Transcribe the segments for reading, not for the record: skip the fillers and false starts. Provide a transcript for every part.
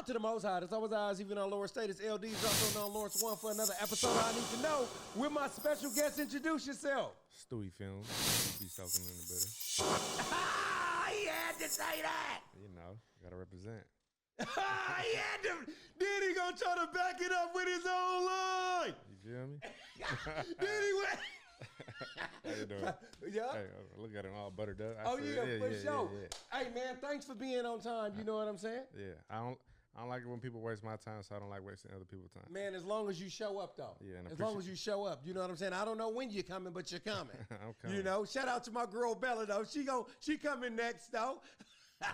out to the Most High. It's always eyes, even on lower status. LD's also on Lawrence One for another episode of I Need to Know. With my special guest, introduce yourself. Stewy Films. Be soaking in the building. He had to say that. You know, gotta represent. He had to. Then he gonna try to back it up with his own line. You feel me? Then he went. How you doing? Yeah. Hey, look at him all buttered up. Oh yeah, for sure. Yeah. Hey man, thanks for being on time. You know what I'm saying? Yeah, I don't like it when people waste my time, so I don't like wasting other people's time. Man, as long as you show up though. Yeah, and as long as you show up, you know what I'm saying? I don't know when you're coming, but you're coming. I'm coming. You know, shout out to my girl Bella though. She coming next though. Yeah,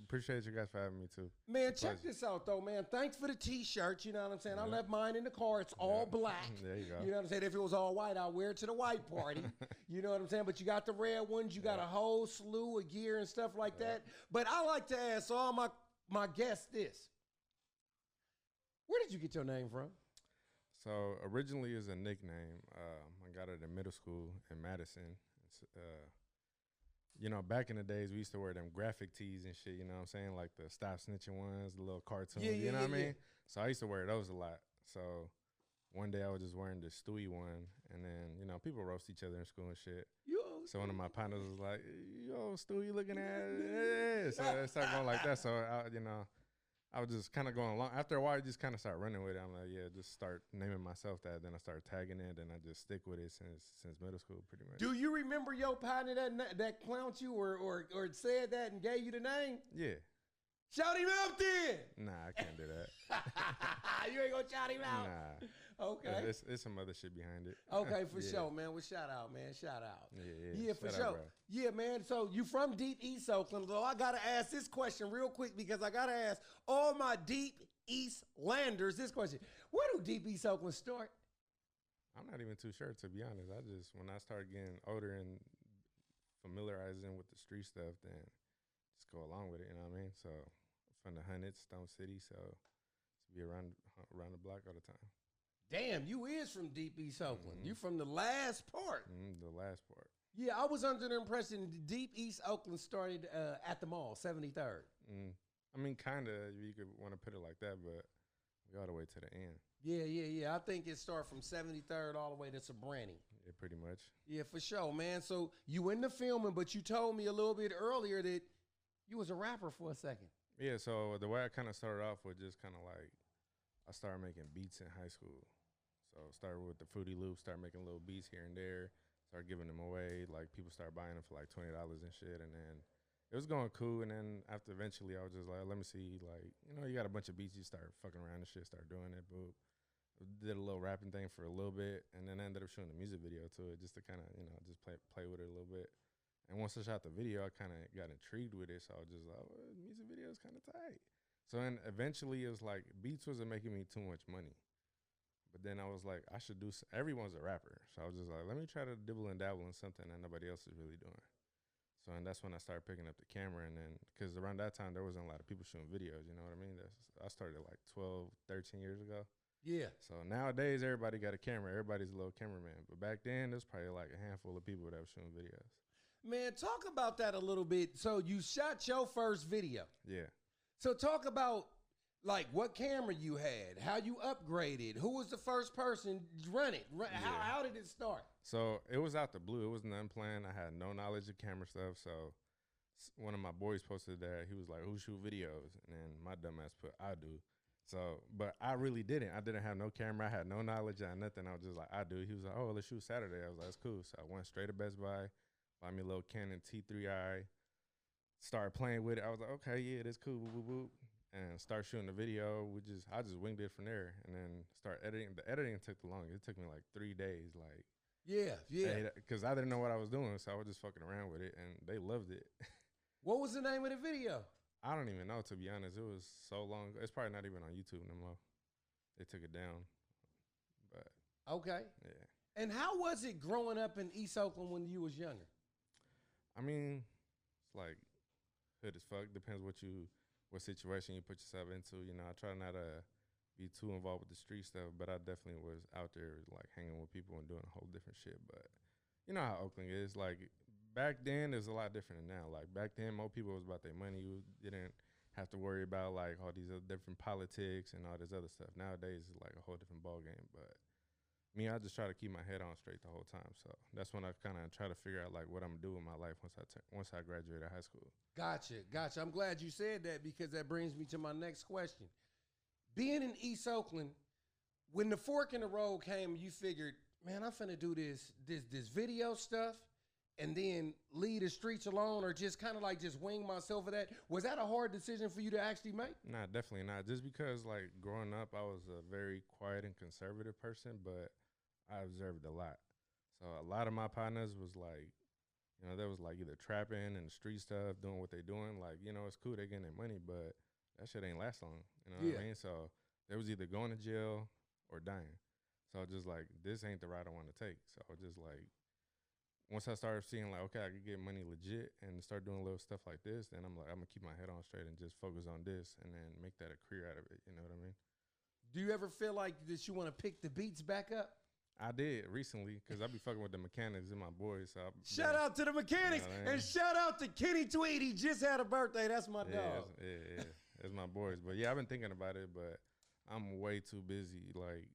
appreciate you guys for having me too. Man, check this out though, man. Thanks for the t-shirt, you know what I'm saying? I left mine in the car. It's all black. There you go. You know what I'm saying? If it was all white, I'd wear it to the white party. You know what I'm saying? But you got the red ones, you got a whole slew of gear and stuff like that. But I like to ask all my guests this. Where did you get your name from? So originally it's a nickname. I got it in middle school in Madison. It's, you know, back in the days, we used to wear them graphic tees and shit, you know what I'm saying? Like the Stop Snitching ones, the little cartoons, you know what I mean? So I used to wear those a lot. So one day I was just wearing the Stewy one, and then, you know, people roast each other in school and shit. So one of my partners was like, yo, Stewy, you looking at it? So it started going like that. So, I was just kind of going along. After a while, I just kind of started running with it. I'm like, yeah, just start naming myself that. Then I started tagging it, and I just stick with it since middle school, pretty much. Do you remember your partner that clowned you or said that and gave you the name? Yeah. Shout him out then. Nah, I can't do that. You ain't gonna shout him out? Nah. Okay. It's some other shit behind it. Okay, for sure, man. Well, shout out, man. Shout out. Yeah, for shout sure. out, bro. Yeah, man. So you from Deep East Oakland. So I gotta ask this question real quick because I gotta ask all my Deep East landers this question. Where do Deep East Oakland start? I'm not even too sure, to be honest. When I started getting older and familiarizing with the street stuff, then just go along with it, you know what I mean? So from the Hundreds, Stone City, so to be around the block all the time. Damn, you is from Deep East Oakland. You from the last part. The last part. Yeah, I was under the impression Deep East Oakland started at the mall, 73rd. I mean, kind of, you could want to put it like that, but we all the way to the end. Yeah. I think it started from 73rd all the way to Sobrani. Yeah, pretty much. Yeah, for sure, man. So you in the filming, but you told me a little bit earlier that you was a rapper for a second. Yeah, so the way I kind of started off was just kind of like, I started making beats in high school. So started with the Fruity Loops, started making little beats here and there, started giving them away. Like people started buying them for like $20 and shit. And then it was going cool. And then after eventually I was just like, let me see, like, you know, you got a bunch of beats, you start fucking around and shit, start doing it, boop. Did a little rapping thing for a little bit, and then I ended up shooting a music video to it just to kind of, you know, just play with it a little bit. And once I shot the video, I kind of got intrigued with it, so I was just like, well, music video is kind of tight. So then eventually it was like, beats wasn't making me too much money. But then I was like, I should do, everyone's a rapper. So I was just like, let me try to dibble and dabble in something that nobody else is really doing. So and that's when I started picking up the camera, and then, because around that time, there wasn't a lot of people shooting videos, you know what I mean? I started like 12, 13 years ago. Yeah. So nowadays, everybody got a camera. Everybody's a little cameraman. But back then, there's probably like a handful of people that were shooting videos. Man, talk about that a little bit. So you shot your first video. Yeah. So talk about, like, what camera you had, how you upgraded, who was the first person run it, how did it start? So it was out the blue. It was nothing planned. I had no knowledge of camera stuff. So one of my boys posted that. He was like, who shoot videos? And then my dumbass put, I do. So, but I really didn't. I didn't have no camera. I had no knowledge. I had nothing. I was just like, I do. He was like, oh, let's shoot Saturday. I was like, that's cool. So I went straight to Best Buy, bought me a little Canon T3i, started playing with it. I was like, okay, yeah, that's cool, boop, boop, boop. And start shooting the video. I just winged it from there, and then start editing. The editing took the longest. It took me like 3 days. Like, yeah. Because I didn't know what I was doing, so I was just fucking around with it, and they loved it. What was the name of the video? I don't even know, to be honest. It was so long. It's probably not even on YouTube no more. They took it down. But okay. Yeah. And how was it growing up in East Oakland when you was younger? I mean, it's like hood as fuck. Depends what situation you put yourself into. You know, I try not to be too involved with the street stuff, but I definitely was out there like hanging with people and doing a whole different shit. But you know how Oakland is. Like, back then, it's a lot different than now. Like, back then, more people was about their money. You didn't have to worry about like all these other different politics and all this other stuff. Nowadays, it's like a whole different ball game. But me, I just try to keep my head on straight the whole time. So that's when I kind of try to figure out like what I'm gonna do with my life once I graduate high school. Gotcha. I'm glad you said that because that brings me to my next question. Being in East Oakland, when the fork in the road came, you figured, man, I'm finna do this video stuff and then leave the streets alone, or just kind of like just wing myself for that. Was that a hard decision for you to actually make? Nah, definitely not. Just because like growing up, I was a very quiet and conservative person, but I observed a lot. So a lot of my partners was like, you know, they was like either trapping and street stuff, doing what they doing. Like, you know, it's cool, they getting their money, but that shit ain't last long. You know what I mean? So they was either going to jail or dying. So just like, this ain't the route I want to take. So just like, once I started seeing like, okay, I could get money legit and start doing little stuff like this, then I'm like, I'm gonna keep my head on straight and just focus on this and then make that a career out of it. You know what I mean? Do you ever feel like that you want to pick the beats back up? I did recently because I be fucking with the mechanics and my boys. So shout out to the mechanics, you know, and shout out to Kenny Tweed. He just had a birthday. That's my dog. Yeah, that's my boys. But yeah, I've been thinking about it, but I'm way too busy. Like,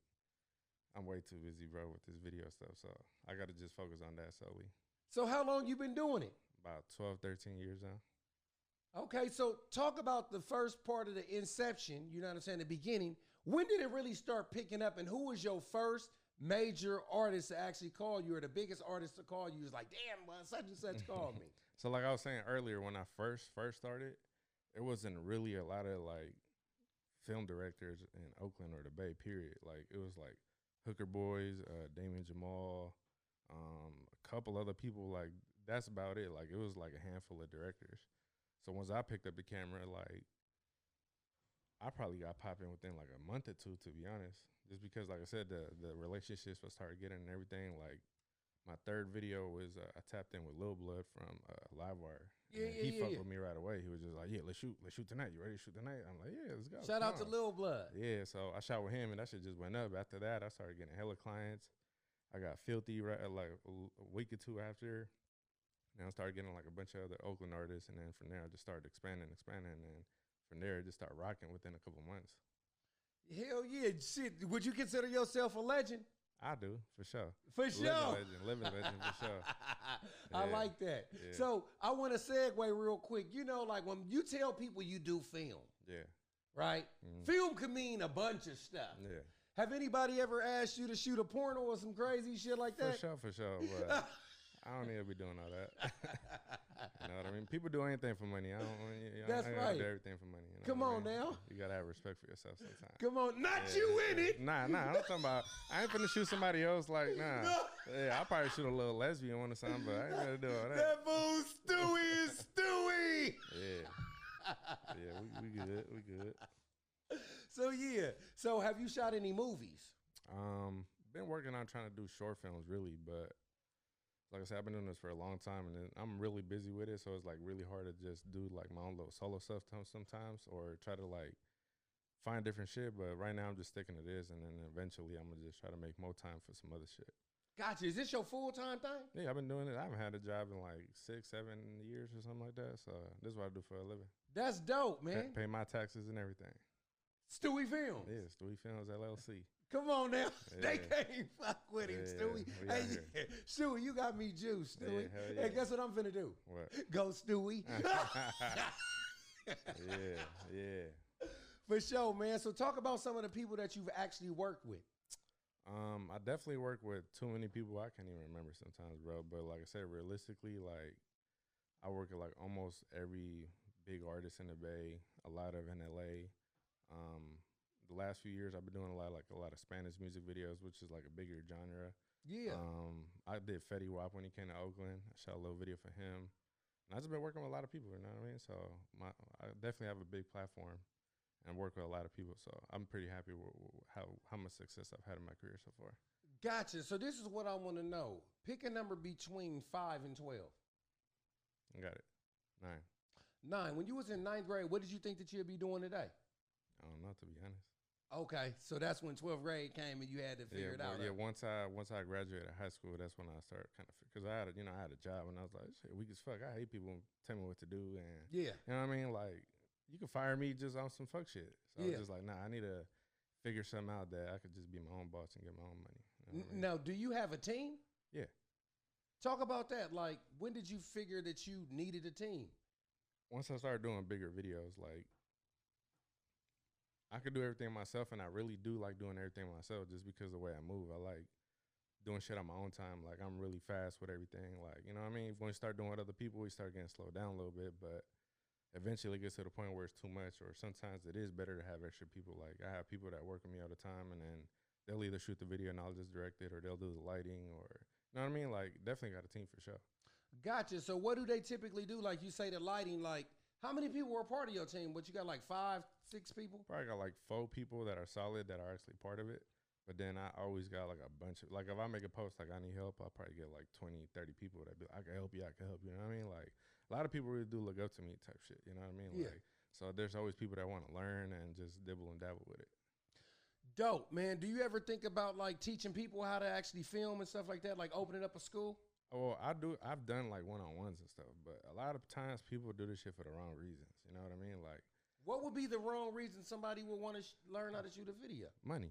I'm way too busy, bro, with this video stuff. So I got to just focus on that solely. So how long you been doing it? About 12, 13 years now. Okay, so talk about the first part of the inception, you know what I'm saying, the beginning. When did it really start picking up, and who was your first major artist to actually call you, or the biggest artist to call you? Was like, damn, well, such and such called me. So like I was saying earlier, when I first started, it wasn't really a lot of like film directors in Oakland or the Bay, period. Like, it was like Hooker Boys, Damien Jamal, a couple other people. Like, that's about it. Like, it was like a handful of directors. So once I picked up the camera, like, I probably got popping within like a month or two, to be honest. Just because, like I said, the relationships I started getting and everything. Like, my third video was I tapped in with Lil Blood from Livewire. He fucked with me right away. He was just like, yeah, let's shoot tonight. You ready to shoot tonight? I'm like, yeah, let's go. Shout out to Lil Blood. Yeah, so I shot with him, and that shit just went up. After that, I started getting hella clients. I got Filthy like a week or two after. And I started getting like a bunch of other Oakland artists, and then from there, I just started expanding, and then from there, it just started rocking within a couple months. Hell yeah, shit. Would you consider yourself a legend? I do, for sure. For sure. Living legend, for sure. Yeah. I like that. Yeah. So I want to segue real quick. You know, like when you tell people you do film, right? Film can mean a bunch of stuff. Yeah. Have anybody ever asked you to shoot a porno or some crazy shit like that? For sure. But I don't need to be doing all that. You know what I mean? People do anything for money. That's right. Do everything for money. You know Come on now. You gotta have respect for yourself sometimes. Come on, not you in it. Nah. I'm talking about. I ain't finna shoot somebody else. Like, nah. No. Yeah, I'll probably shoot a little lesbian one or something, but I ain't gonna do all that. That fool Stewy is Stewy. Yeah, we good. So have you shot any movies? Been working on trying to do short films, really, but. Like I said, I've been doing this for a long time, and I'm really busy with it, so it's like really hard to just do like my own little solo stuff sometimes, or try to like find different shit. But right now, I'm just sticking to this, and then eventually, I'm gonna just try to make more time for some other shit. Gotcha. Is this your full-time thing? Yeah, I've been doing it. I haven't had a job in like 6, 7 years or something like that. So this is what I do for a living. That's dope, man. Pay my taxes and everything. Stewy Films. Yeah, Stewy Films LLC. Come on now. Yeah. They can't fuck with him, Stewy. Hey, Stewy, you got me juiced, Stewy. Yeah. Hey, guess what I'm finna do? What? Go, Stewy. Yeah. For sure, man. So talk about some of the people that you've actually worked with. I definitely work with too many people. I can't even remember sometimes, bro. But like I said, realistically, like I work with like almost every big artist in the Bay, a lot of in LA. The last few years, I've been doing a lot of Spanish music videos, which is like a bigger genre. Yeah. I did Fetty Wap when he came to Oakland. I shot a little video for him. And I just been working with a lot of people, you know what I mean? So I definitely have a big platform and work with a lot of people. So I'm pretty happy with how much success I've had in my career so far. Gotcha. So this is what I want to know. Pick a number between 5 and 12. I got it. 9. 9. When you was in 9th grade, what did you think that you'd be doing today? I don't know, to be honest. Okay, so that's when 12th grade came and you had to figure it out. Yeah, once I graduated high school, that's when I started kind of, because I had a job and I was like, shit, weak as fuck. I hate people telling me what to do, and you know what I mean. Like, you can fire me just on some fuck shit. So I Yeah. was just like, nah, I need to figure something out that I could just be my own boss and get my own money. You know what I mean? Now, do you have a team? Yeah. Talk about that. Like, when did you figure that you needed a team? Once I started doing bigger videos, like I could do everything myself, and I really do like doing everything myself just because of the way I move. I like doing shit on my own time. Like I'm really fast with everything. Like, you know what I mean? When we start doing with other people, we start getting slowed down a little bit, but eventually it gets to the point where it's too much, or sometimes it is better to have extra people. Like I have people that work with me all the time, and then they'll either shoot the video and I'll just direct it, or they'll do the lighting, or you know what I mean? Like definitely got a team for sure. Gotcha. So what do they typically do? Like you say, the lighting. Like how many people were a part of your team? What you got? Like 5, 6 people? Probably got like 4 people that are solid that are actually part of it. But then I always got like a bunch of, like if I make a post like I need help, I'll probably get like 20, 30 people that be like, I can help you, I can help you. You know what I mean? Like a lot of people really do look up to me type shit. You know what I mean? Yeah. Like, so there's always people that want to learn and just dibble and dabble with it. Dope, man. Do you ever think about like teaching people how to actually film and stuff like that? Like opening up a school? Oh, I do. I've done like one-on-ones and stuff, but a lot of times people do this shit for the wrong reasons. You know what I mean? Like What would be the wrong reason somebody would want to learn how to shoot a video? money.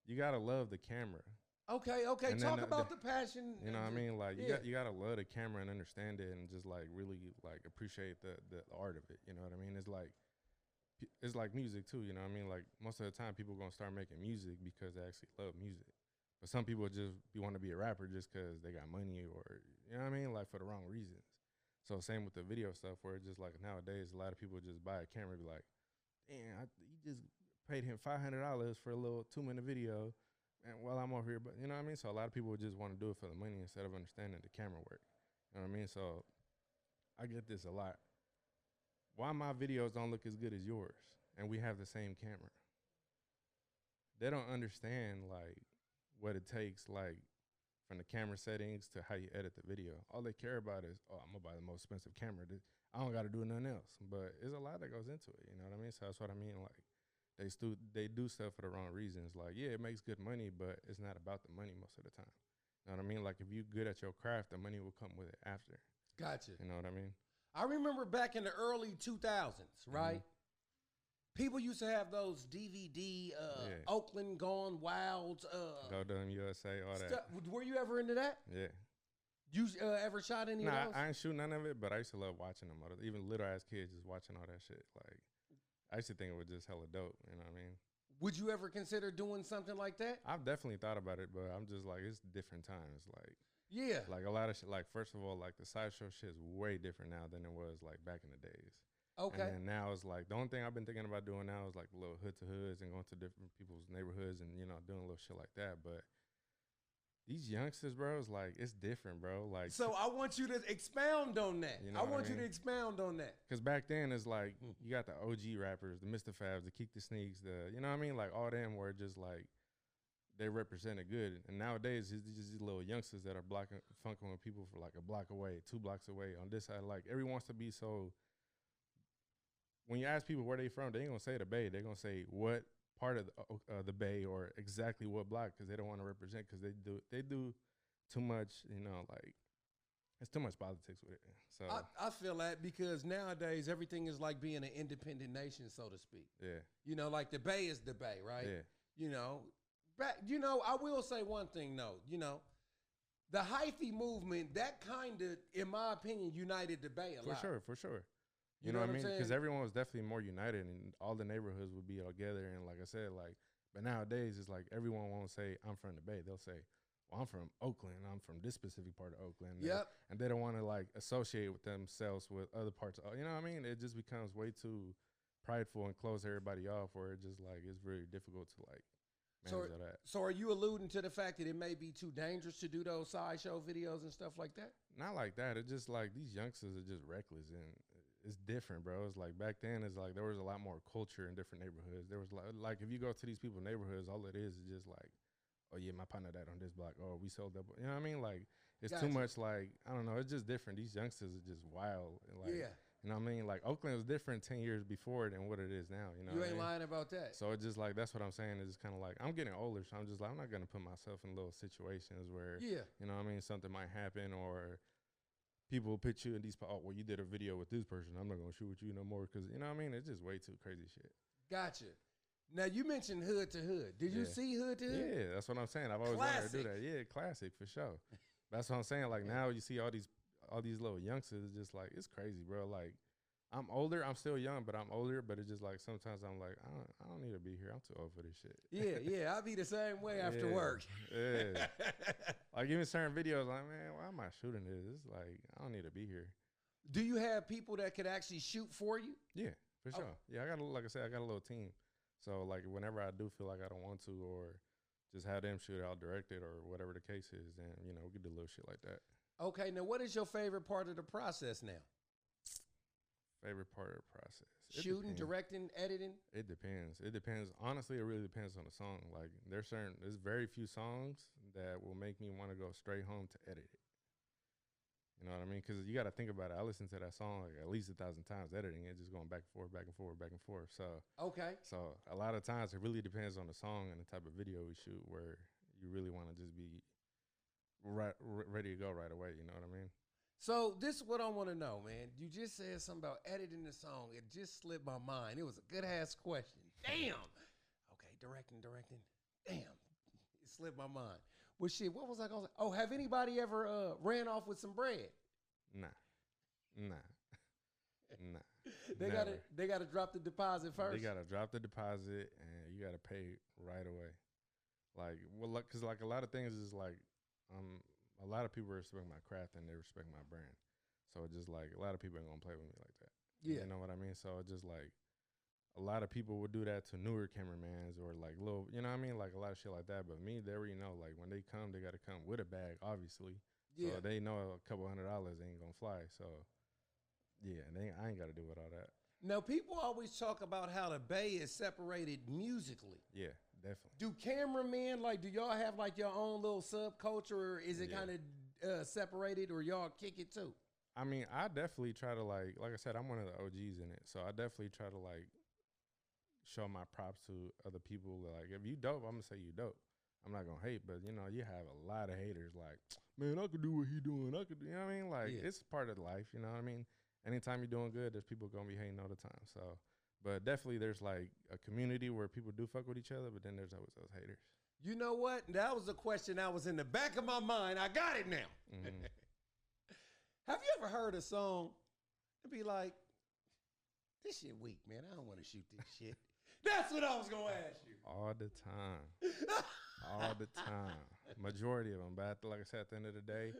You gotta love the camera. Okay. And Talk then, about the passion. You know what I mean? Like Yeah. you gotta love the camera and understand it, and just like really like appreciate the art of it. You know what I mean? It's like music too. You know what I mean? Like most of the time, people gonna start making music because they actually love music. But some people just want to be a rapper just because they got money, or you know what I mean? Like for the wrong reasons. So same with the video stuff, where it's just like nowadays, a lot of people just buy a camera and be like, damn, you just paid him $500 for a little 2-minute video, and while I'm over here, but you know what I mean? So a lot of people just want to do it for the money instead of understanding the camera work. You know what I mean? So I get this a lot. Why my videos don't look as good as yours, and we have the same camera? They don't understand like what it takes, like from the camera settings to how you edit the video. All they care about is, oh, I'm gonna buy the most expensive camera. I don't got to do nothing else. But there's a lot that goes into it. You know what I mean? So that's what I mean. Like they do stuff for the wrong reasons. Like yeah, it makes good money, but it's not about the money most of the time. You know what I mean? Like if you're good at your craft, the money will come with it after. Gotcha. You know what I mean? I remember back in the early 2000s, right? People used to have those DVD, Oakland Gone Wild. Go Dumb USA, all that. Were you ever into that? Yeah. You ever shot any of those? I ain't shoot none of it, but I used to love watching them. Even little ass kids just watching all that shit. Like, I used to think it was just hella dope. You know what I mean? Would you ever consider doing something like that? I've definitely thought about it, but I'm just like, it's different times. Like, yeah. Like a lot of shit. Like, first of all, like the sideshow shit is way different now than it was like back in the days. Okay. And then now it's like, the only thing I've been thinking about doing now is like little hood to hoods and going to different people's neighborhoods and, you know, doing a little shit like that. But these youngsters, bro, is like, it's different, bro. Like, so I want you to expound on that. You know I want I you to mean? expound on that. Because back then it's like, you got the OG rappers, the Mr. Fabs, the Keek the Sneaks, you know what I mean? Like all them were just like, they represented good. And nowadays it's just these little youngsters that are funking with people for like a block away, 2 blocks away on this side. Like everyone wants to be so, when you ask people where they from, they ain't gonna say the Bay. They're gonna say what part of the Bay or exactly what block, because they don't want to represent, because they do too much, you know, like it's too much politics with it. So I feel that, because nowadays everything is like being an independent nation, so to speak. yeah, You know, like the Bay is the Bay, right? yeah, You know, I will say one thing though. You know, the hyphy movement, that kind of, in my opinion, united the Bay a lot. for sure. You You know know what I what I'm mean? Because saying? everyone was definitely more united, and all the neighborhoods would be all together. And like I said, like, but nowadays it's like everyone won't say I'm from the Bay. They'll say, well, I'm from Oakland. I'm from this specific part of Oakland. Yep. And they don't want to like associate with themselves with other parts of, you know what I mean? It just becomes way too prideful and close everybody off, where it just like it's really difficult to like manage all that. So are you alluding to the fact that it may be too dangerous to do those sideshow videos and stuff like that? Not like that. It's just like these youngsters are just reckless, and it's different, bro. It's like back then, it's like there was a lot more culture in different neighborhoods. There was like if you go to these people's neighborhoods, all it is just like, oh yeah, my partner died on this block. Oh, we sold that. You know what I mean? Like it's too much. Like I don't know. It's just different. These youngsters are just wild. And like, Yeah. You know what I mean? Like Oakland was different 10 years before than what it is now. You know, You what ain't I mean? lying about that. So it's just like, that's what I'm saying. It's kind of like, I'm getting older, so I'm just like, I'm not going to put myself in little situations where, Yeah. you know what I mean, something might happen, or people pitch you in these. Oh, well, you did a video with this person. I'm not gonna shoot with you no more because you know what I mean. It's just way too crazy shit. Gotcha. Now you mentioned Hood to Hood. Did you see Hood to Hood? Yeah, that's what I'm saying. I've always wanted to do that. Yeah, classic for sure. That's what I'm saying. Like now you see all these little youngsters. It's just like it's crazy, bro. Like I'm older. I'm still young, but I'm older. But it's just like sometimes I'm like I don't need to be here. I'm too old for this shit. Yeah. I'll be the same way after work. Yeah. Like even certain videos, like man, why am I shooting this? It's like I don't need to be here. Do you have people that could actually shoot for you? Yeah, for sure. Yeah, like I said, I got a little team. So like whenever I do feel like I don't want to, or just have them shoot it, I'll direct it, or whatever the case is, then we can do little shit like that. Okay, now what is your favorite part of the process now? Favorite part of the process? Shooting, directing, editing? It depends. It depends. Honestly, it really depends on the song. Like there's very few songs that will make me want to go straight home to edit it. You know what I mean? Because you got to think about it. I listened to that song like at least 1,000 times editing it, just going back and forth, back and forth, back and forth. So So a lot of times it really depends on the song and the type of video we shoot, where you really want to just be ready to go right away. You know what I mean? So this is what I want to know, man. You just said something about editing the song. It just slipped my mind. It was a good ass question. Damn. Okay, directing. Damn. It slipped my mind. Well, shit, what was I going to say? Oh, have anybody ever ran off with some bread? Nah. They gotta drop the deposit first. They gotta drop the deposit, and you gotta pay right away. Like, well, because like a lot of things is like, a lot of people respect my craft and they respect my brand. So it's just like a lot of people ain't gonna play with me like that. Yeah, you know what I mean. So it's just like a lot of people would do that to newer cameramans or like little, you know what I mean, like a lot of shit like that. But me, they already know, like when they come, they gotta come with a bag, obviously. Yeah. So they know a couple $100 ain't gonna fly. So yeah, and I ain't gotta do with all that. Now, people always talk about how the Bay is separated musically. Yeah, definitely. Do cameramen, do y'all have like your own little subculture, or is it kind of separated, or y'all kick it too? I mean, I definitely try to like I said, I'm one of the OGs in it. So I definitely try to like show my props to other people. Like, if you dope, I'm gonna say you dope. I'm not gonna hate, but you have a lot of haters like, man, I could do what he doing. I could do, you know what I mean? Like, it's part of life, you know what I mean? Anytime you're doing good, there's people gonna be hating all the time. So, but definitely there's like a community where people do fuck with each other, but then there's always those haters. You know what? That was a question that was in the back of my mind. I got it now. Mm-hmm. Have you ever heard a song and be like, this shit weak, man. I don't want to shoot this shit. That's what I was going to ask you. All the time. All the time. Majority of them. But like I said, at the end of the day,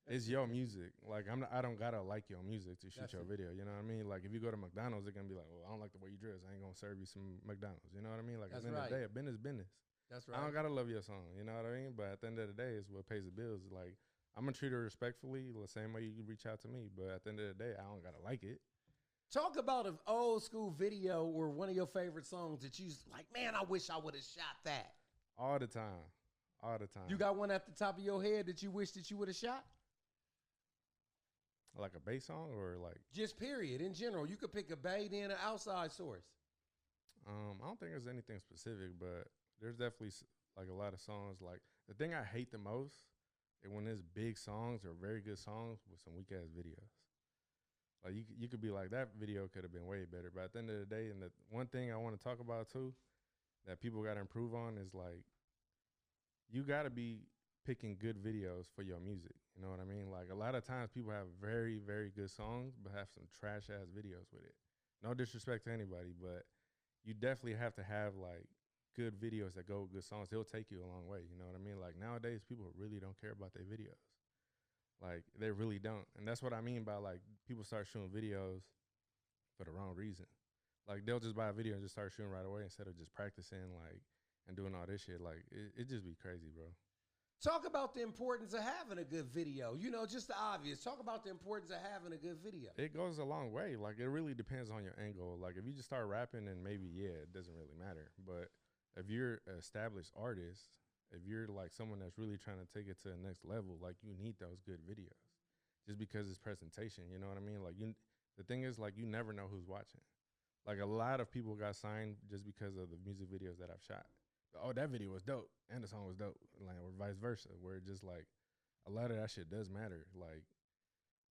it's your music. Like, I don't got to like your music to shoot your video. You know what I mean? Like, if you go to McDonald's, they're going to be like, well, I don't like the way you dress. I ain't going to serve you some McDonald's. You know what I mean? Like, at the end of the day, business is business. That's right. I don't got to love your song. You know what I mean? But at the end of the day, it's what pays the bills. Like, I'm going to treat her respectfully the same way you reach out to me. But at the end of the day, I don't got to like it. Talk about an old school video or one of your favorite songs that you like, man, I wish I would have shot that. All the time. All the time. You got one at the top of your head that you wish that you would have shot? Like a bass song or like? Just period, in general. You could pick a bay, then an outside source. I don't think there's anything specific, but there's definitely like a lot of songs. Like, the thing I hate the most is when there's big songs or very good songs with some weak ass videos. Like, you could be like, that video could have been way better. But at the end of the day, and the one thing I want to talk about too that people got to improve on is like, you got to be picking good videos for your music. You know what I mean? Like, a lot of times people have very, very good songs but have some trash ass videos with it. No disrespect to anybody, but you definitely have to have like good videos that go with good songs. They'll take you a long way. You know what I mean? Like, nowadays people really don't care about their videos. Like, they really don't. And that's what I mean by, like, people start shooting videos for the wrong reason. Like, they'll just buy a video and just start shooting right away instead of just practicing, like, and doing all this shit. Like, it just be crazy, bro. Talk about the importance of having a good video. You know, just the obvious. Talk about the importance of having a good video. It goes a long way. Like, it really depends on your angle. Like, if you just start rapping, then maybe, it doesn't really matter. But if you're an established artist, if you're like someone that's really trying to take it to the next level, like, you need those good videos just because it's presentation. You know what I mean? Like, the thing is, like, you never know who's watching. Like, a lot of people got signed just because of the music videos that I've shot. Oh, that video was dope and the song was dope, like, or vice versa, where just like a lot of that shit does matter. Like,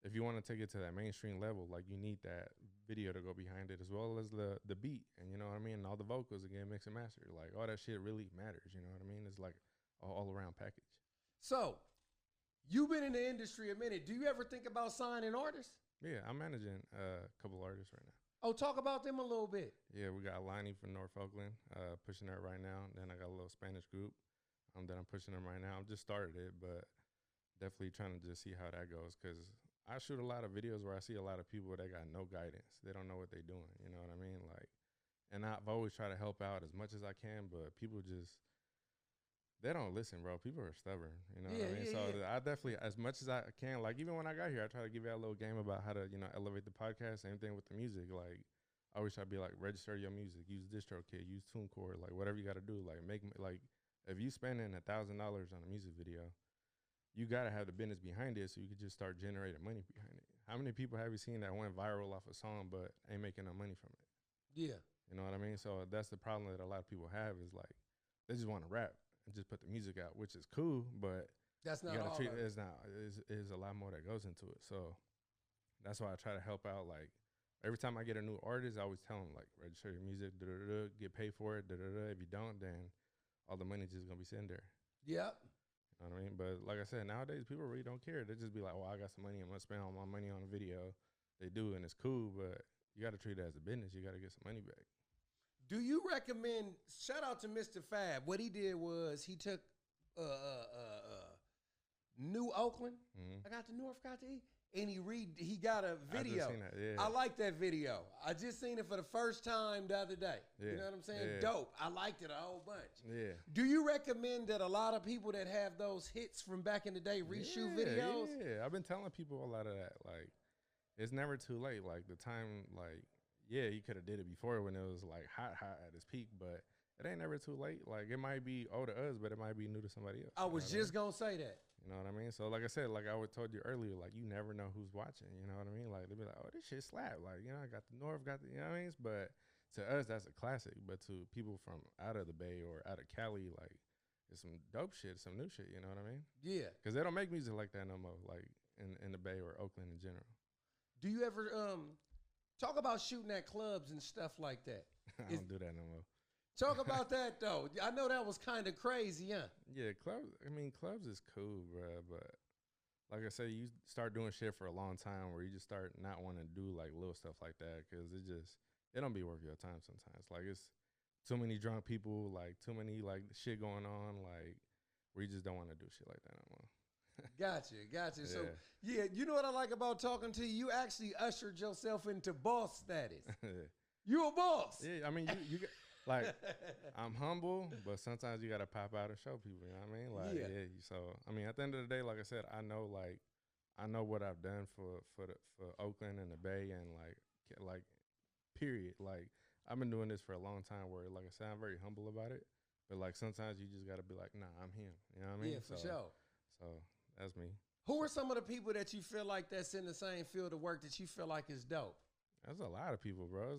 if you want to take it to that mainstream level, like you need that video to go behind it as well as the beat, and you know what I mean, and all the vocals again, mix and master, like all that shit really matters. You know what I mean? It's like an all around package. So, you've been in the industry a minute. Do you ever think about signing artists? Yeah, I'm managing a couple artists right now. Oh, talk about them a little bit. Yeah, we got Lonnie from North Oakland, pushing that right now. Then I got a little Spanish group that I'm pushing them right now. I've just started it, but definitely trying to just see how that goes, because I shoot a lot of videos where I see a lot of people that got no guidance. They don't know what they're doing. You know what I mean? Like, and I've always tried to help out as much as I can, but people just, they don't listen, bro. People are stubborn. You know what I mean? So I definitely, as much as I can, like even when I got here, I try to give you a little game about how to, you know, elevate the podcast. Same thing with the music. Like, I always try to be like, register your music, use DistroKid, use TuneCore, like whatever you got to do. Like like, if you spending $1,000 on a music video, you got to have the business behind it so you could just start generating money behind it. How many people have you seen that went viral off a song but ain't making no money from it? Yeah. You know what I mean? So that's the problem that a lot of people have, is like they just want to rap and just put the music out, which is cool, but that's not you gotta all treat it. It's not. It's a lot more that goes into it. So that's why I try to help out. Like every time I get a new artist, I always tell them like, register your music, get paid for it. If you don't, then all the money just gonna be sitting there. Yep. You know what I mean? But like I said, nowadays people really don't care. They just be like, well, I got some money. I'm going to spend all my money on a video. They do, and it's cool, but you got to treat it as a business. You got to get some money back. Do you recommend, shout out to Mr. Fab. What he did was he took New Oakland. I got the North, got the E. And he got a video. I just seen that, yeah. I like that video. I just seen it for the first time the other day. Yeah. You know what I'm saying? Yeah. Dope. I liked it a whole bunch. Yeah. Do you recommend that a lot of people that have those hits from back in the day reshoot videos? Yeah, I've been telling people a lot of that. Like, it's never too late. Like, the time, like, yeah, you could have did it before when it was, like, hot at its peak, but it ain't never too late. Like, it might be old to us, but it might be new to somebody else. I was just going to say that. You know what I mean? So, like I said, like I told you earlier, like, you never know who's watching. You know what I mean? Like, they'll be like, oh, this shit slap. Like, you know, I got the North, got the, you know what I mean? But to us, that's a classic. But to people from out of the Bay or out of Cali, like, it's some dope shit, some new shit. You know what I mean? Yeah. Because they don't make music like that no more, like, in the Bay or Oakland in general. Do you ever talk about shooting at clubs and stuff like that? I don't do that no more. Talk about that, though. I know that was kind of crazy, huh? Yeah, clubs is cool, bro. But like I said, you start doing shit for a long time where you just start not wanting to do, like, little stuff like that, because it don't be worth your time sometimes. Like, it's too many drunk people, like, too many, like, shit going on, like, where you just don't want to do shit like that no more. Gotcha. Yeah. So, yeah, you know what I like about talking to you? You actually ushered yourself into boss status. You a boss. Yeah, I mean, you get, like, I'm humble, but sometimes you got to pop out and show people, you know what I mean? Like, yeah. So, I mean, at the end of the day, like I said, I know what I've done for Oakland and the Bay, and, like, period. Like, I've been doing this for a long time where, like I said, I'm very humble about it. But, like, sometimes you just got to be like, nah, I'm him. You know what I mean? Yeah, for sure. So, that's me. Who are some of the people that you feel like that's in the same field of work that you feel like is dope? There's a lot of people, bro.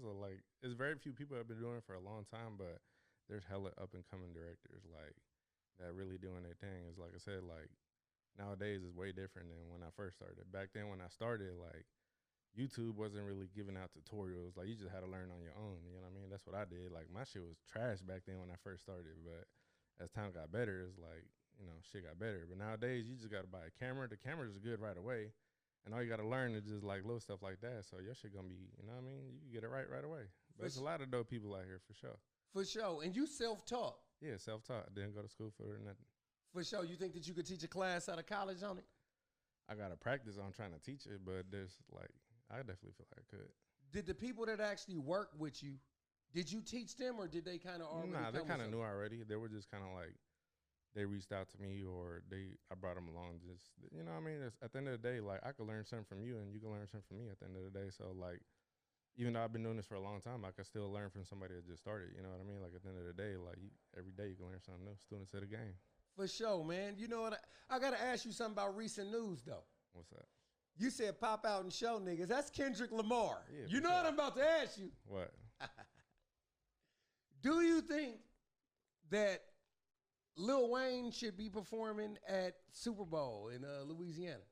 It's very few people that have been doing it for a long time, but there's hella up and coming directors, like, that really doing their thing. It's like I said, like, nowadays is way different than when I first started. Back then when I started, like, YouTube wasn't really giving out tutorials. Like, you just had to learn on your own. You know what I mean? That's what I did. Like, my shit was trash back then when I first started, but as time got better, it's like, you know, shit got better. But nowadays, you just got to buy a camera. The camera's good right away. And all you got to learn is just, like, little stuff like that. So your shit going to be, you know what I mean? You can get it right away. But there's a lot of dope people out here, for sure. For sure. And you self-taught. Yeah, self-taught. Didn't go to school for it or nothing. For sure. You think that you could teach a class out of college on it? I got to practice on trying to teach it, but there's, like, I definitely feel like I could. Did the people that actually work with you, did you teach them, or did they kind of already Nah, they kind of knew already. They were just kind of like, they reached out to me, or I brought them along. Just, you know what I mean? At the end of the day, like, I could learn something from you, and you can learn something from me at the end of the day. So, like, even though I've been doing this for a long time, I could still learn from somebody that just started. You know what I mean? Like, at the end of the day, like, every day you can learn something new. Students of the game. For sure, man. You know what? I got to ask you something about recent news, though. What's that? You said pop out and show niggas. That's Kendrick Lamar. Yeah, you know what I'm about to ask you? What? Do you think that Lil Wayne should be performing at Super Bowl in Louisiana?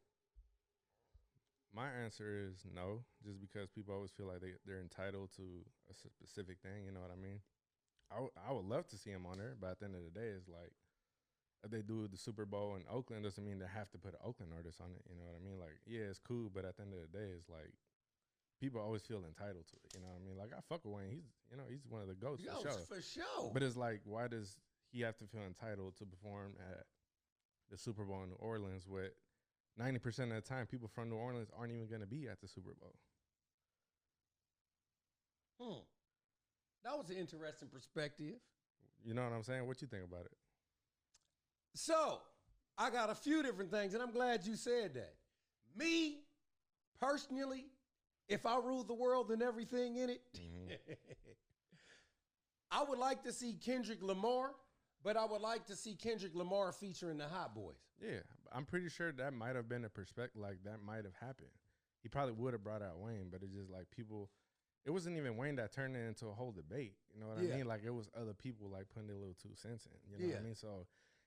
My answer is no, just because people always feel like they're entitled to a specific thing. You know what I mean? I would love to see them on there, but at the end of the day, it's like if they do the Super Bowl in Oakland, doesn't mean they have to put an Oakland artist on it. You know what I mean? Like, yeah, it's cool, but at the end of the day, it's like people always feel entitled to it. You know what I mean? Like, I fuck with Wayne. He's one of the goats for sure. For sure. But it's like, why does he have to feel entitled to perform at the Super Bowl in New Orleans with 90% of the time people from New Orleans aren't even going to be at the Super Bowl? That was an interesting perspective. You know what I'm saying? What you think about it? So, I got a few different things, and I'm glad you said that. Me, personally, if I ruled the world and everything in it, I would like to see Kendrick Lamar, but I would like to see Kendrick Lamar featuring the Hot Boys. Yeah, I'm pretty sure that might have been a perspective, like that might have happened. He probably would have brought out Wayne, but it's just like people, it wasn't even Wayne that turned it into a whole debate. You know what I mean? Like it was other people like putting their little 2 cents in. You know what I mean? So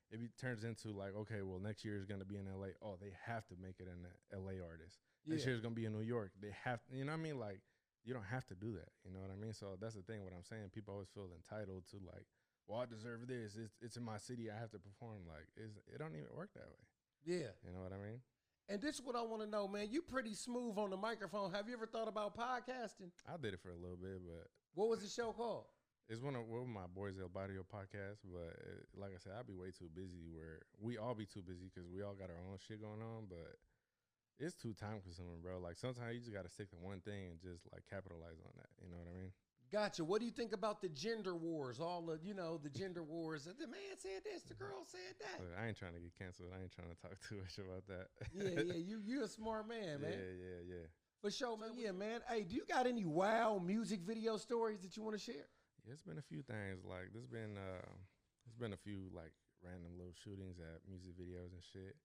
if it turns into like, okay, well, next year is going to be in LA. Oh, they have to make it an LA artist. Next year is going to be in New York. They have, you know what I mean? Like, you don't have to do that. You know what I mean? So that's the thing. What I'm saying, people always feel entitled to like, well, I deserve this. It's in my city. I have to perform. Like, it don't even work that way. Yeah. You know what I mean? And this is what I want to know, man. You pretty smooth on the microphone. Have you ever thought about podcasting? I did it for a little bit, but. What was the show called? It's one of my boys El Barrio podcast, but like I said, I'll be way too busy. Where we all be too busy because we all got our own shit going on. But it's too time consuming, bro. Like sometimes you just gotta stick to one thing and just like capitalize on that. You know what I mean? Gotcha. What do you think about the gender wars? All the the gender wars. The man said this, the girl said that. But I ain't trying to get canceled. I ain't trying to talk too much about that. Yeah. You a smart man, man. Yeah. For sure, man. Yeah, man. Hey, do you got any wild music video stories that you want to share? Yeah, it's been a few things. Like there's been a few like random little shootings at music videos and shit.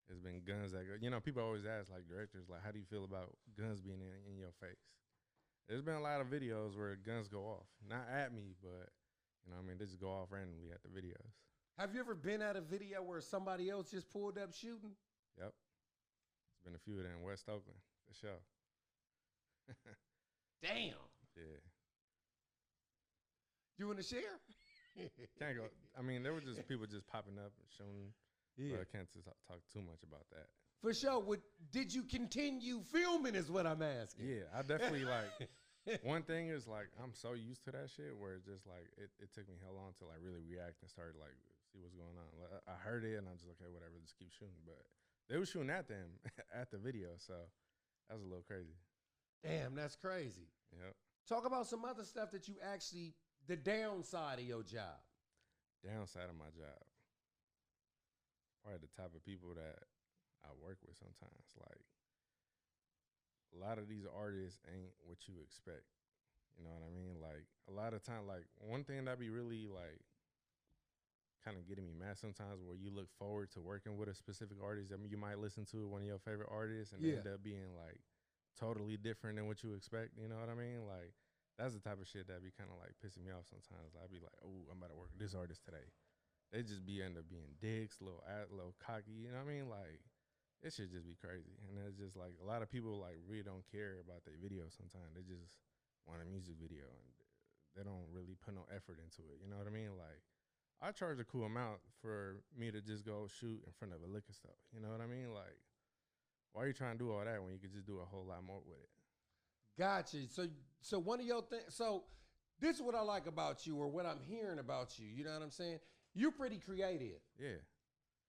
There's been guns that go. You know, people always ask like directors, like, how do you feel about guns being in your face? There's been a lot of videos where guns go off, not at me, but you know, what I mean, they just go off randomly at the videos. Have you ever been at a video where somebody else just pulled up shooting? Yep, there's been a few of them in West Oakland for sure. Damn. Yeah. You want to share? Can't go. I mean, there were just people just popping up and showing. Yeah. But I can't talk too much about that. For sure. Did you continue filming is what I'm asking. Yeah, I definitely like. One thing is like I'm so used to that shit where it's just like it took me hell long to like really react and start like see what's going on. Like, I heard it and I'm just like, okay, whatever, just keep shooting. But they were shooting at them at the video, so that was a little crazy. Damn, that's crazy. Yep. Talk about some other stuff that you actually, the downside of your job. Downside of my job. Probably the type of people that I work with sometimes. Like, a lot of these artists ain't what you expect. You know what I mean? Like, a lot of time, like, one thing that be really, like, kind of getting me mad sometimes where you look forward to working with a specific artist. I mean, you might listen to one of your favorite artists and end up being, like, totally different than what you expect. You know what I mean? Like, that's the type of shit that be kind of, like, pissing me off sometimes. I'd be like, oh, I'm about to work with this artist today. They just end up being dicks, little cocky, you know what I mean? Like, it should just be crazy. And it's just like a lot of people like really don't care about their videos sometimes. They just want a music video and they don't really put no effort into it. You know what I mean? Like, I charge a cool amount for me to just go shoot in front of a liquor store. You know what I mean? Like, why are you trying to do all that when you could just do a whole lot more with it? Gotcha. So one of your things, so this is what I like about you or what I'm hearing about you. You know what I'm saying? You're pretty creative. Yeah.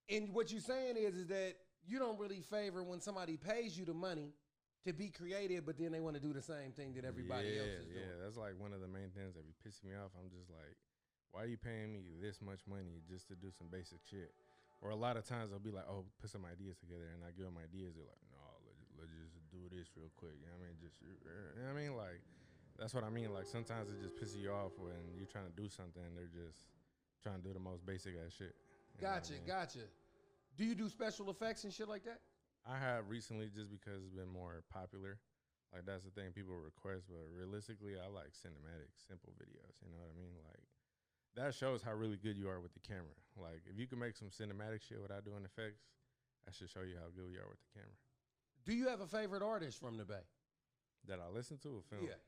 And what you're saying is that you don't really favor when somebody pays you the money to be creative, but then they want to do the same thing that everybody else is doing. Yeah, that's like one of the main things that be pissing me off. I'm just like, why are you paying me this much money just to do some basic shit? Or a lot of times they'll be like, oh, put some ideas together, and I give them ideas. They're like, no, let's just do this real quick. You know what I mean? Just, you know what I mean? Like, that's what I mean. Like, sometimes it just pisses you off when you're trying to do something and they're just trying to do the most basic ass shit. Gotcha. Do you do special effects and shit like that? I have recently just because it's been more popular. Like, that's the thing people request, but realistically, I like cinematic, simple videos. You know what I mean? Like, that shows how really good you are with the camera. Like, if you can make some cinematic shit without doing effects, that should show you how good you are with the camera. Do you have a favorite artist from the Bay? That I listen to a film. Yeah.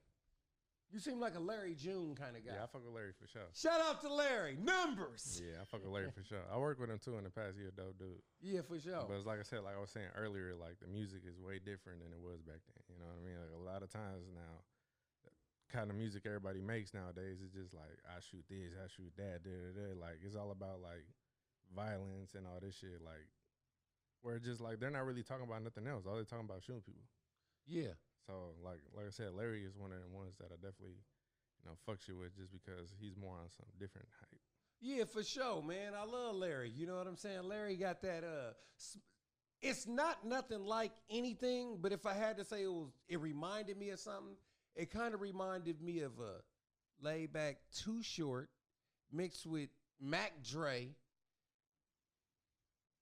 You seem like a Larry June kind of guy. Yeah, I fuck with Larry for sure. Shout out to Larry. Numbers. Yeah, I fuck with Larry for sure. I worked with him too in the past. He a dope dude. Yeah, for sure. But it's like I said, like I was saying earlier, like the music is way different than it was back then. You know what I mean? Like a lot of times now, the kind of music everybody makes nowadays is just like, I shoot this, I shoot that, Like it's all about like violence and all this shit. Like where it's just like they're not really talking about nothing else. All they're talking about shooting people. Yeah. So like I said, Larry is one of the ones that I definitely, fucks you with just because he's more on some different hype. Yeah, for sure, man. I love Larry. You know what I'm saying? Larry got that. It's not nothing like anything, but if I had to say it reminded me of something. It kind of reminded me of a laid back Too Short mixed with Mac Dre.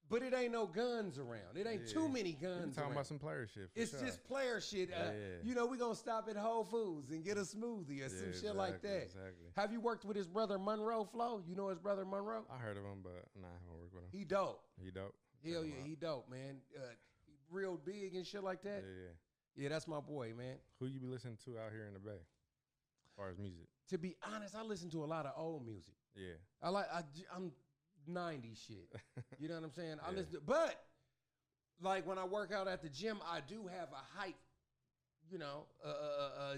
But it ain't no guns around. It ain't too many guns talking around. about some player shit. It's sure. just player shit. You know, we going to stop at Whole Foods and get a smoothie or some shit like that. Exactly. Have you worked with his brother Monroe, Flo? You know his brother Monroe? I heard of him, but nah, I haven't worked with him. He dope. He dope? Hell yeah, he dope, man. He real big and shit like that. Yeah. Yeah, that's my boy, man. Who you be listening to out here in the Bay as far as music? To be honest, I listen to a lot of old music. Yeah. I'm 90s shit. You know what I'm saying? I listen to, but like when I work out at the gym, I do have a hype,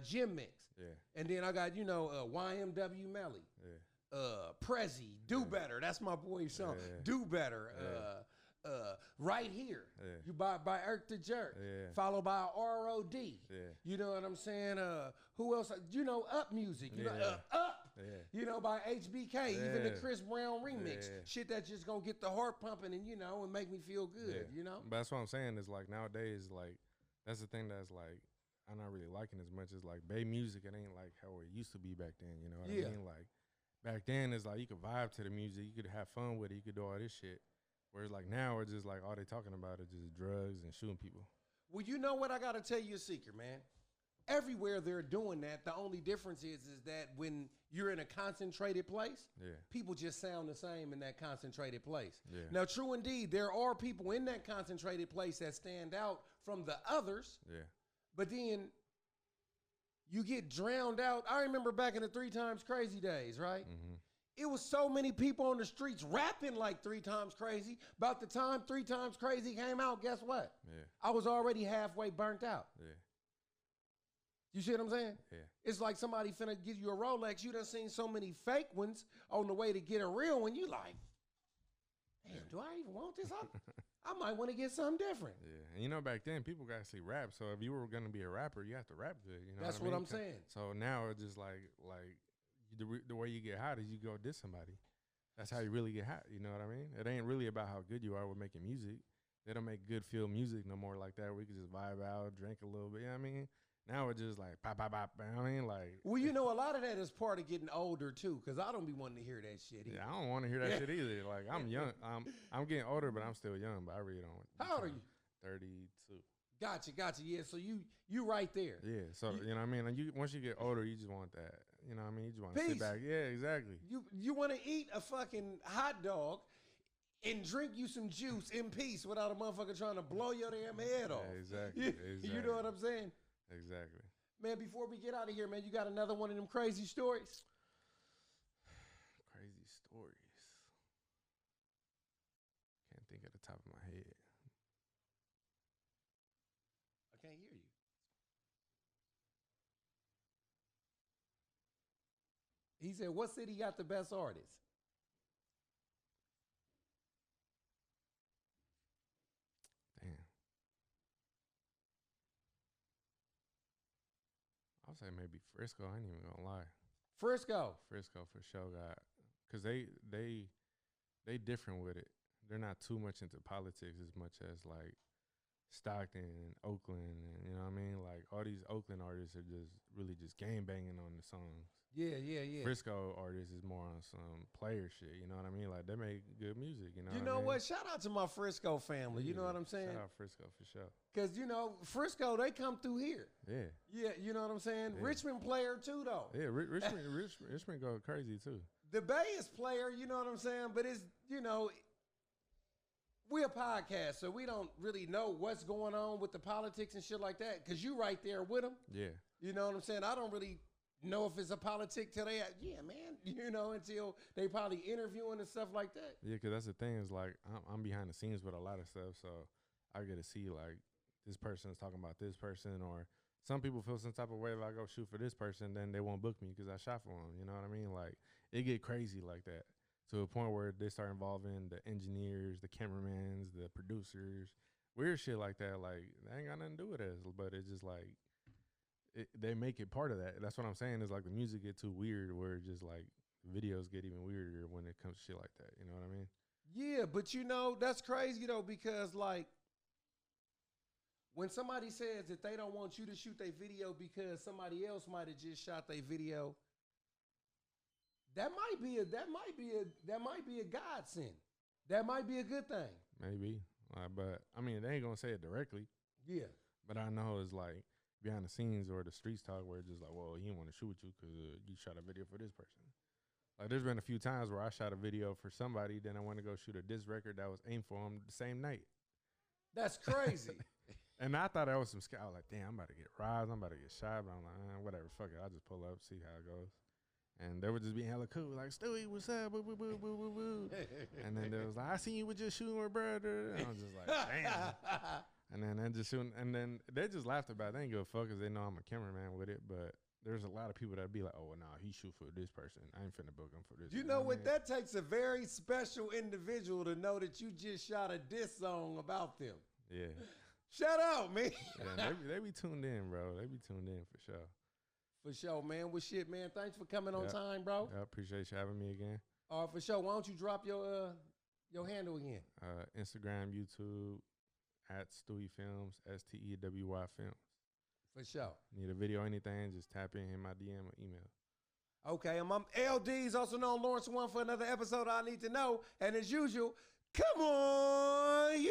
gym mix. Yeah. And then I got, YMW Melly. Yeah. Prezi, Do Better. That's my boy's song. Yeah. Do Better. Right Here. Yeah. You by Irk the Jerk. Yeah. Followed by ROD. Yeah. You know what I'm saying? Who else? Up Music. You know, Up. Yeah. By HBK. Even the Chris Brown remix. Yeah. Shit that's just gonna get the heart pumping and and make me feel good. But that's what I'm saying is like nowadays, like that's the thing that's like I'm not really liking as much as like Bay music. It ain't like how it used to be back then. You know what I mean? Like back then it's like you could vibe to the music, you could have fun with it, you could do all this shit. Whereas like now it's just like all they talking about is just drugs and shooting people. Well, you know what? I gotta tell you a secret, man. Everywhere they're doing that, the only difference is that when you're in a concentrated place, people just sound the same in that concentrated place. Yeah. Now, true indeed, there are people in that concentrated place that stand out from the others. Yeah. But then you get drowned out. I remember back in the 3 Times Crazy days, right? Mm-hmm. It was so many people on the streets rapping like 3 Times Crazy. About the time 3 Times Crazy came out, guess what? Yeah. I was already halfway burnt out. Yeah. You see what I'm saying? Yeah. It's like somebody finna give you a Rolex. You done seen so many fake ones on the way to get a real one. You like, damn, do I even want this? I might want to get something different. Yeah. And back then people got to see rap. So if you were going to be a rapper, you have to rap good. You know That's what I mean? I'm saying. So now it's just like the way you get hot is you go diss somebody. That's how you really get hot. You know what I mean? It ain't really about how good you are with making music. They don't make good feel music no more like that where you can just vibe out, drink a little bit. You know what I mean? Now it's just like pop, pop, pop. You know what I mean? Like, well, a lot of that is part of getting older too, because I don't be wanting to hear that shit either. Yeah, I don't want to hear that shit either. Like, I'm young. I'm getting older, but I'm still young. But I really don't. How old are you? 32. Gotcha. Yeah, so you right there. Yeah. So you know what I mean? And once you get older, you just want that. You know what I mean? You just want to sit back. Yeah, exactly. You want to eat a fucking hot dog and drink you some juice in peace without a motherfucker trying to blow your damn head off. Yeah, exactly. You know what I'm saying? Exactly. Man, before we get out of here, man, you got another one of them crazy stories? Crazy stories. Can't think at the top of my head. I can't hear you. He said, what city got the best artists? Damn. I'll say maybe Frisco. I ain't even gonna lie. Frisco for sure got, cause they different with it. They're not too much into politics as much as like Stockton and Oakland, and you know what I mean. Like all these Oakland artists are just really just game banging on the songs. Yeah. Frisco artists is more on some player shit. You know what I mean? Like they make good music. You know. You know what? Shout out to my Frisco family. You know what I'm saying? Shout out Frisco for sure. Cause Frisco, they come through here. Yeah. You know what I'm saying? Yeah. Richmond player too though. Yeah, Richmond go crazy too. The Bay is player. You know what I'm saying? But it's we're a podcast, so we don't really know what's going on with the politics and shit like that. Cause you right there with them. Yeah. You know what I'm saying? I don't really know if it's a politic till they, yeah, man. You know, until they probably interviewing and stuff like that. Yeah, because that's the thing is like I'm behind the scenes with a lot of stuff, so I get to see like this person is talking about this person, or some people feel some type of way if I go shoot for this person, then they won't book me because I shot for them. You know what I mean? Like it get crazy like that to a point where they start involving the engineers, the cameramans, the producers, weird shit like that. Like that ain't got nothing to do with us, but it's just like they make it part of that. That's what I'm saying is like the music get too weird where it just like videos get even weirder when it comes to shit like that. You know what I mean? Yeah, but you know, that's crazy though, because like when somebody says that they don't want you to shoot their video because somebody else might have just shot their video, that might be a godsend. That might be a good thing. Maybe. But I mean they ain't gonna say it directly. Yeah. But I know it's like behind the scenes or the streets talk where it's just like, well, he didn't want to shoot with you because you shot a video for this person. Like, there's been a few times where I shot a video for somebody, then I went to go shoot a diss record that was aimed for him the same night. That's crazy. And I thought that was some scam. I was like, damn, I'm about to get robbed. I'm about to get shot. But I'm like, whatever, fuck it. I'll just pull up, see how it goes. And they were just being hella cool, like, Stewy, what's up? Boo, boo, boo, boo, boo, boo. And then they was like, I seen you with your shooting with brother. And I was just like, damn. And then they just shooting, and then they just laughed about it. They ain't give a fuck because they know I'm a cameraman with it. But there's a lot of people that be like, oh, well, nah, he shoot for this person. I ain't finna book him for this. You know what? That takes a very special individual to know that you just shot a diss song about them. Yeah. Shout out, man. Yeah, they be tuned in, bro. They be tuned in for sure. For sure, man. Well, shit, man. Thanks for coming on time, bro. I appreciate you having me again. For sure. Why don't you drop your handle again? Instagram, YouTube, at Stewy Films, Stewy Films. For sure. Need a video or anything, just tap in my DM or email. Okay, I'm LD's, also known Lawrence One, for another episode of I Need to Know. And as usual, come on,